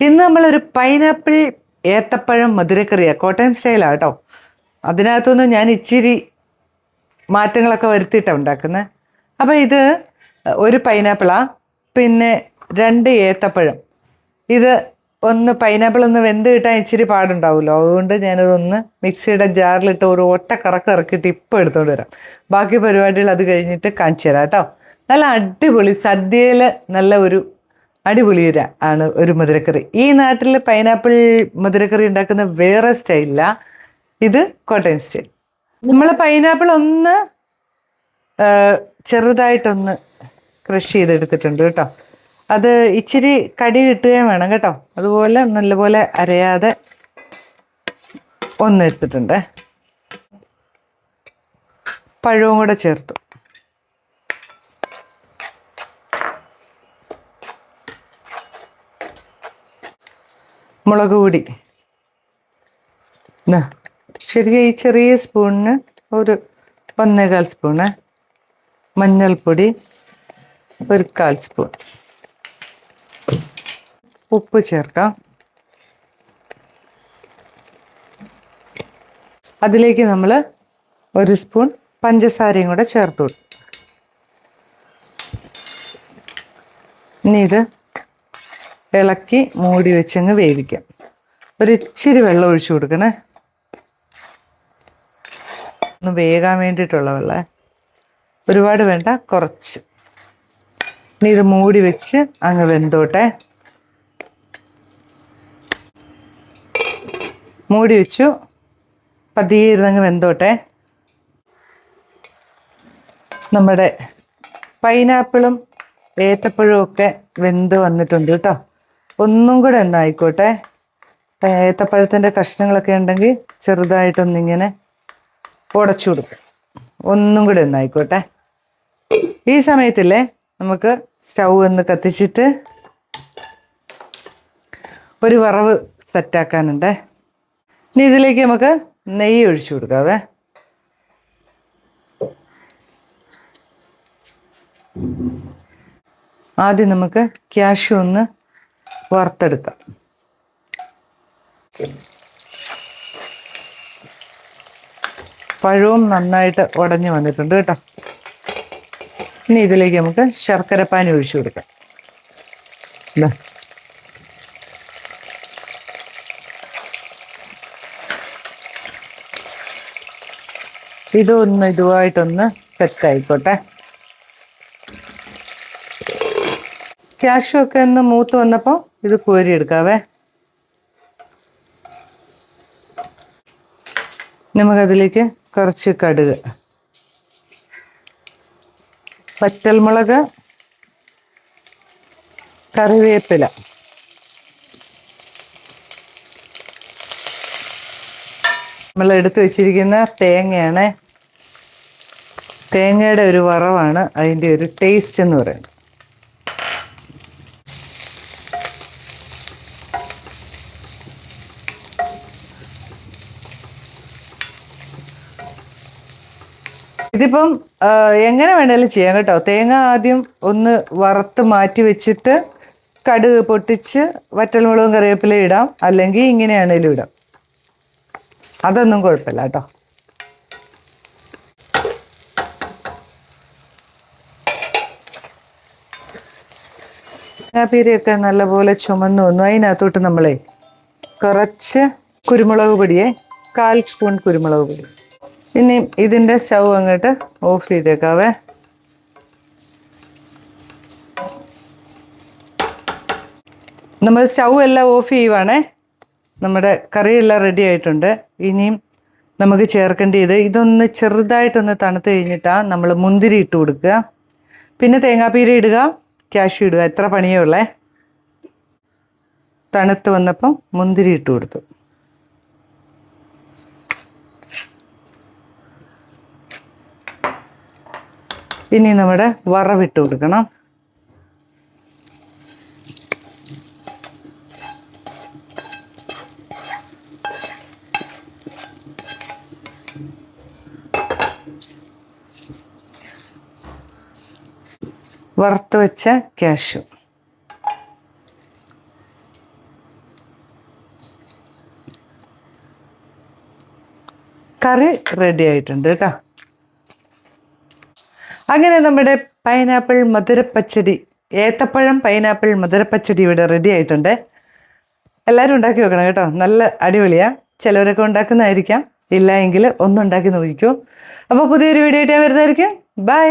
ഇന്ന് നമ്മളൊരു പൈനാപ്പിൾ ഏത്തപ്പഴം മധുരക്കറിയാണ്, കോട്ടയം സ്റ്റൈലാണ് കേട്ടോ. അതിനകത്തുനിന്ന് ഞാൻ ഇച്ചിരി മാറ്റങ്ങളൊക്കെ വരുത്തിയിട്ടാണ് ഉണ്ടാക്കുന്നത്. അപ്പോൾ ഇത് ഒരു പൈനാപ്പിളാണ്, പിന്നെ 2 ഏത്തപ്പഴം. ഇത് പൈനാപ്പിൾ ഒന്ന് വെന്ത് കിട്ടാൻ ഇച്ചിരി പാടുണ്ടാവുമല്ലോ, അതുകൊണ്ട് ഞാനിതൊന്ന് മിക്സിയുടെ ജാറിലിട്ട് ഒരു ഒറ്റ കറക്ക് ഇറക്കിയിട്ട് ഇപ്പോൾ എടുത്തുകൊണ്ട് വരാം. ബാക്കി പരിപാടികൾ അത് കഴിഞ്ഞിട്ട് കാണിച്ചു തരാം കേട്ടോ. നല്ല അടിപൊളി സദ്യയിൽ നല്ല ഒരു അടിപൊളി ആണ് ഒരു മധുരക്കറി. ഈ നാട്ടിൽ പൈനാപ്പിൾ മധുരക്കറി ഉണ്ടാക്കുന്ന വേറെ സ്റ്റൈലില്ല, ഇത് കോട്ടയം സ്റ്റൈൽ. നമ്മൾ പൈനാപ്പിൾ ഒന്ന് ചെറുതായിട്ടൊന്ന് ക്രഷ് ചെയ്തെടുത്തിട്ടുണ്ട് കേട്ടോ. അത് ഇച്ചിരി കടി കിട്ടുകയും വേണം കേട്ടോ. അതുപോലെ നല്ലപോലെ അരയാതെ ഒന്ന് എടുത്തിട്ടുണ്ട്. പഴവും കൂടെ ചേർത്തു. മുളക് പൊടി ശരിക്കും ഈ ചെറിയ സ്പൂണിന് ഒരു 1.25 സ്പൂണ്. മഞ്ഞൾപ്പൊടി 1/4 സ്പൂൺ. ഉപ്പ് ചേർക്കാം. അതിലേക്ക് നമ്മൾ 1 സ്പൂൺ പഞ്ചസാരയും കൂടെ ചേർത്ത് കൊടുക്കും. ഇനി ഇത് ഇളക്കി മൂടി വെച്ചങ്ങ് വേവിക്കാം. ഒരിച്ചിരി വെള്ളം ഒഴിച്ചു കൊടുക്കണേ, ഒന്ന് വേകാൻ വേണ്ടിയിട്ടുള്ള വെള്ളം, ഒരുപാട് വേണ്ട, കുറച്ച്. ഇനി ഇത് മൂടി വെച്ച് അങ്ങ് വെന്തോട്ടെ. മൂടി വെച്ചു, പതിയെ ഇരുന്നങ്ങ് വെന്തോട്ടെ. നമ്മുടെ പൈനാപ്പിളും ഏത്തപ്പഴവും ഒക്കെ വെന്ത് വന്നിട്ടുണ്ട് കേട്ടോ. ഒന്നും കൂടെ ഒന്നായിക്കോട്ടെ. ഏത്തപ്പഴത്തിൻ്റെ കഷ്ണങ്ങളൊക്കെ ഉണ്ടെങ്കിൽ ചെറുതായിട്ടൊന്നിങ്ങനെ ഉടച്ചു കൊടുക്കും. ഒന്നും കൂടെ ഒന്നായിക്കോട്ടെ. ഈ സമയത്തില്ലേ നമുക്ക് സ്റ്റൗ ഒന്ന് കത്തിച്ചിട്ട് ഒരു വറവ് സെറ്റാക്കാനുണ്ട്. ഇനി ഇതിലേക്ക് നമുക്ക് നെയ്യ് ഒഴിച്ചു കൊടുക്കാവേ. ആദ്യം നമുക്ക് ക്യാഷ്യൂ ഒന്ന് വറുത്തെടുക്കാം. പഴവും നന്നായിട്ട് ഉടഞ്ഞു വന്നിട്ടുണ്ട് കേട്ടോ. ഇനി ഇതിലേക്ക് നമുക്ക് ശർക്കരപ്പാനി ഒഴിച്ചു കൊടുക്കാം. ഇതുമായിട്ടൊന്ന് സെറ്റ് ആയിക്കോട്ടെ. ക്യാഷ്യൂ ഒക്കെ ഒന്ന് മൂത്ത് വന്നപ്പോൾ ഇത് കോരിയെടുക്കാവേ. നമുക്കതിലേക്ക് കുറച്ച് കടുക്, പച്ചമുളക്, കറിവേപ്പില, നമ്മൾ എടുത്തു വെച്ചിരിക്കുന്ന തേങ്ങയാണ്. തേങ്ങയുടെ ഒരു വറവാണ് അതിൻ്റെ ഒരു ടേസ്റ്റ് എന്ന് പറയുന്നത്. ഇതിപ്പം എങ്ങനെ വേണേലും ചെയ്യാം കേട്ടോ. തേങ്ങ ആദ്യം ഒന്ന് വറുത്ത് മാറ്റി വെച്ചിട്ട് കടുക് പൊട്ടിച്ച് വറ്റൽമുളകും കറിവേപ്പിലയും ഇടാം, അല്ലെങ്കിൽ ഇങ്ങനെയാണേലും ഇടാം, അതൊന്നും കുഴപ്പമില്ല കേട്ടോ. തേങ്ങാപ്പീരയൊക്കെ നല്ലപോലെ ചുമന്ന് വന്നു. അതിനകത്തോട്ട് നമ്മളെ കുറച്ച് കുരുമുളക് പൊടിയെ 1/4 സ്പൂൺ കുരുമുളക് പൊടി. ഇനി ഇതിൻ്റെ സ്റ്റൗ അങ്ങോട്ട് ഓഫ് ചെയ്തേക്കാവേ. നമ്മൾ സ്റ്റൗ എല്ലാം ഓഫ് ചെയ്യുവാണേ. നമ്മുടെ കറിയെല്ലാം റെഡി ആയിട്ടുണ്ട്. ഇനിയും നമുക്ക് ചേർക്കേണ്ടത് ഇതൊന്ന് ചെറുതായിട്ടൊന്ന് തണുത്ത് കഴിഞ്ഞിട്ടാണ് നമ്മൾ മുന്തിരി ഇട്ട് കൊടുക്കുക. പിന്നെ തേങ്ങാപ്പീര ഇടുക, ക്യാഷ്യൂ ഇടുക, എത്ര പണിയേ ഉള്ളേ. തണുത്ത് വന്നപ്പം മുന്തിരി ഇട്ട് കൊടുത്തു. ഇനി നമ്മുടെ വറവിട്ട് കൊടുക്കണം. വറുത്ത് വെച്ച ക്യാഷ്യൂ. കറി റെഡി ആയിട്ടുണ്ട് കേട്ടോ. അങ്ങനെ നമ്മുടെ പൈനാപ്പിൾ മധുരപ്പച്ചടി, ഏത്തപ്പഴം പൈനാപ്പിൾ മധുരപ്പച്ചടി ഇവിടെ റെഡി ആയിട്ടുണ്ട്. എല്ലാവരും ഉണ്ടാക്കി വെക്കണം കേട്ടോ, നല്ല അടിപൊളിയാണ്. ചിലവരൊക്കെ ഉണ്ടാക്കുന്നതായിരിക്കാം, ഇല്ല എങ്കിൽ ഒന്നുണ്ടാക്കി നോക്കിക്കോ. അപ്പോൾ പുതിയൊരു വീഡിയോ ആയിട്ട് ഞാൻ വരുന്നതായിരിക്കും. ബൈ.